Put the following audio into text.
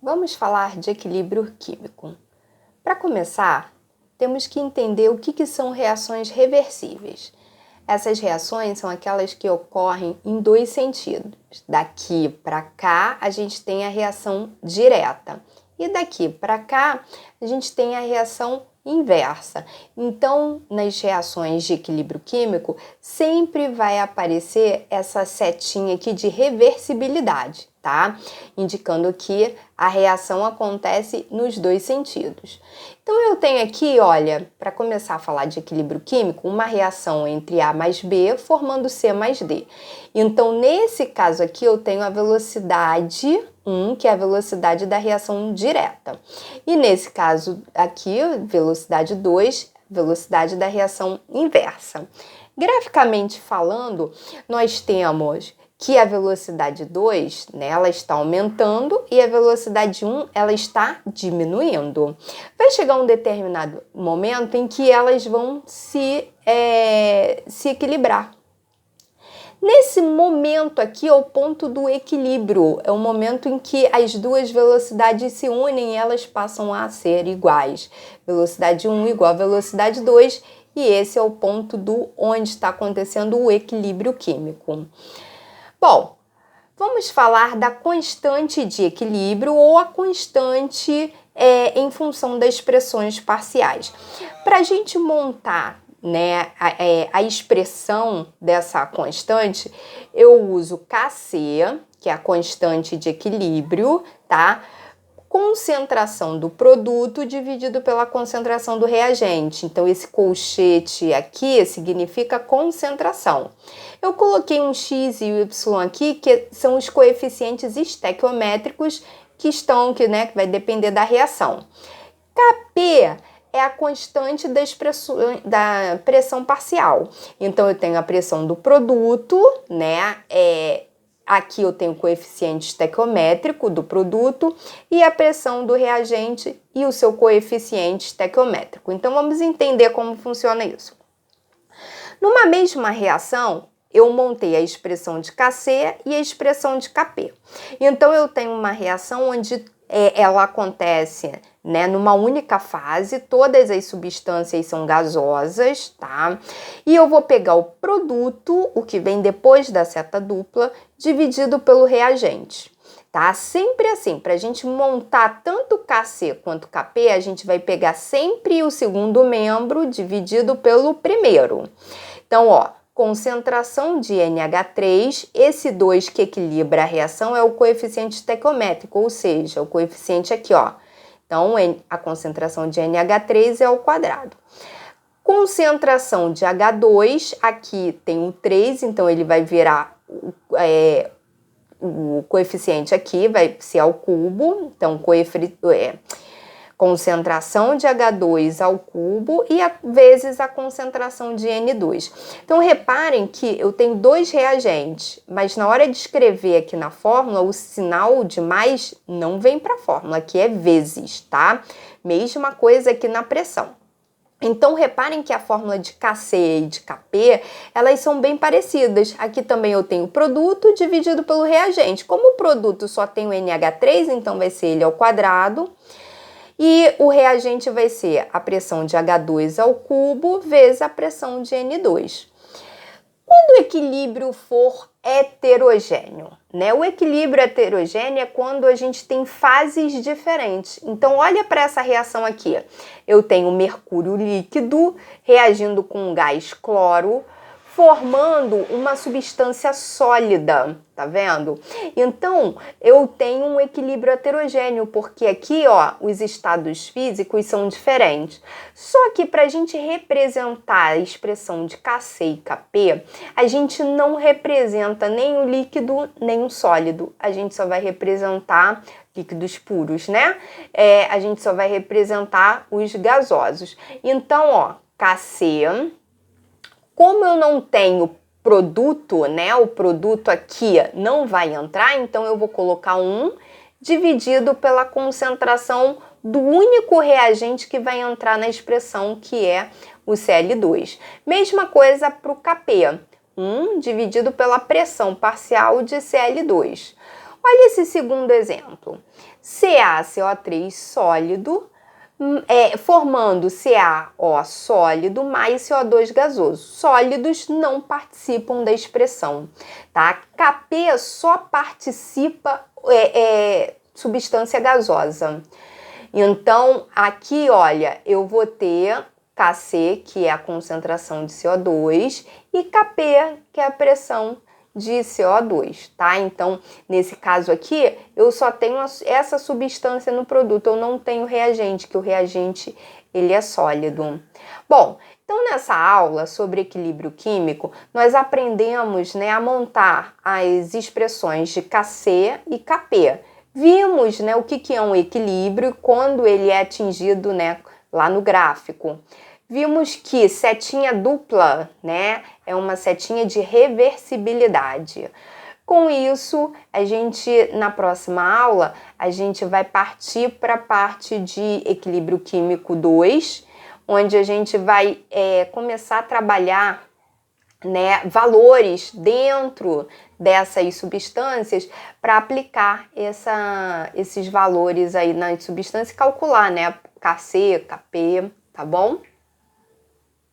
Vamos falar de equilíbrio químico. Para começar, temos que entender o que são reações reversíveis. Essas reações são aquelas que ocorrem em dois sentidos. Daqui para cá, a gente tem a reação direta. E daqui para cá, a gente tem a reação inversa. Então, nas reações de equilíbrio químico, sempre vai aparecer essa setinha aqui de reversibilidade, tá? Indicando que a reação acontece nos dois sentidos. Então, eu tenho aqui, olha, para começar a falar de equilíbrio químico, uma reação entre A mais B formando C mais D. Então, nesse caso aqui, eu tenho a velocidade 1, que é a velocidade da reação direta. E nesse caso aqui, velocidade 2, velocidade da reação inversa. Graficamente falando, nós temos que a velocidade 2, né, ela está aumentando e a velocidade 1, ela está diminuindo. Vai chegar um determinado momento em que elas vão se equilibrar. Nesse momento aqui é o ponto do equilíbrio, é o momento em que as duas velocidades se unem e elas passam a ser iguais. Velocidade 1 igual a velocidade 2 e esse é o ponto onde está acontecendo o equilíbrio químico. Bom, vamos falar da constante de equilíbrio ou a constante em função das expressões parciais. Para a gente montar, né, a expressão dessa constante, eu uso Kc, que é a constante de equilíbrio, tá? Concentração do produto dividido pela concentração do reagente. Então, esse colchete aqui significa concentração. Eu coloquei um x e y aqui, que são os coeficientes estequiométricos que vai depender da reação. Kp é a constante da pressão parcial. Então, eu tenho a pressão do produto, né? Aqui eu tenho o coeficiente estequiométrico do produto e a pressão do reagente e o seu coeficiente estequiométrico. Então, vamos entender como funciona isso. Numa mesma reação, eu montei a expressão de Kc e a expressão de Kp. Então, eu tenho uma reação onde ela acontece, né, numa única fase, todas as substâncias são gasosas, tá? E eu vou pegar o produto, o que vem depois da seta dupla, dividido pelo reagente, tá? Sempre assim, para a gente montar tanto Kc quanto Kp, a gente vai pegar sempre o segundo membro dividido pelo primeiro. Então, ó, concentração de NH3, esse 2 que equilibra a reação é o coeficiente estequiométrico, ou seja, o coeficiente aqui, ó. Então, a concentração de NH3 é ao quadrado. Concentração de H2, aqui tem o 3, então ele vai virar o coeficiente aqui, vai ser ao cubo, então concentração de H2 ao cubo e vezes a concentração de N2. Então, reparem que eu tenho dois reagentes, mas na hora de escrever aqui na fórmula, o sinal de mais não vem para a fórmula, que é vezes, tá? Mesma coisa aqui na pressão. Então, reparem que a fórmula de Kc e de Kp, elas são bem parecidas. Aqui também eu tenho o produto dividido pelo reagente. Como o produto só tem o NH3, então vai ser ele ao quadrado. E o reagente vai ser a pressão de H2 ao cubo vezes a pressão de N2. Quando o equilíbrio for heterogêneo, né? O equilíbrio heterogêneo é quando a gente tem fases diferentes. Então, olha para essa reação aqui. Eu tenho mercúrio líquido reagindo com o gás cloro, formando uma substância sólida, tá vendo? Então, eu tenho um equilíbrio heterogêneo, porque aqui, ó, os estados físicos são diferentes. Só que para a gente representar a expressão de Kc e Kp, a gente não representa nem o líquido, nem o sólido. A gente só vai representar líquidos puros, né? A gente só vai representar os gasosos. Então, ó, Kc... Como eu não tenho produto, né? O produto aqui não vai entrar, então eu vou colocar 1 dividido pela concentração do único reagente que vai entrar na expressão, que é o Cl2. Mesma coisa para o Kp, 1 dividido pela pressão parcial de Cl2. Olha esse segundo exemplo. CaCO3 sólido, formando CaO sólido mais CO2 gasoso. Sólidos não participam da expressão, tá? Kp só participa substância gasosa. Então, aqui, olha, eu vou ter Kc, que é a concentração de CO2, e Kp, que é a pressão de CO2, tá? Então, nesse caso aqui, eu só tenho essa substância no produto, eu não tenho reagente, que o reagente, ele é sólido. Bom, então nessa aula sobre equilíbrio químico, nós aprendemos, né, a montar as expressões de Kc e Kp. Vimos, né, o que é um equilíbrio quando ele é atingido, né, lá no gráfico. Vimos que setinha dupla, né, é uma setinha de reversibilidade. Com isso, na próxima aula, a gente vai partir para a parte de equilíbrio químico 2, onde a gente vai começar a trabalhar, né, valores dentro dessas substâncias para aplicar esses valores aí nas substâncias e calcular, né, Kc, Kp, tá bom?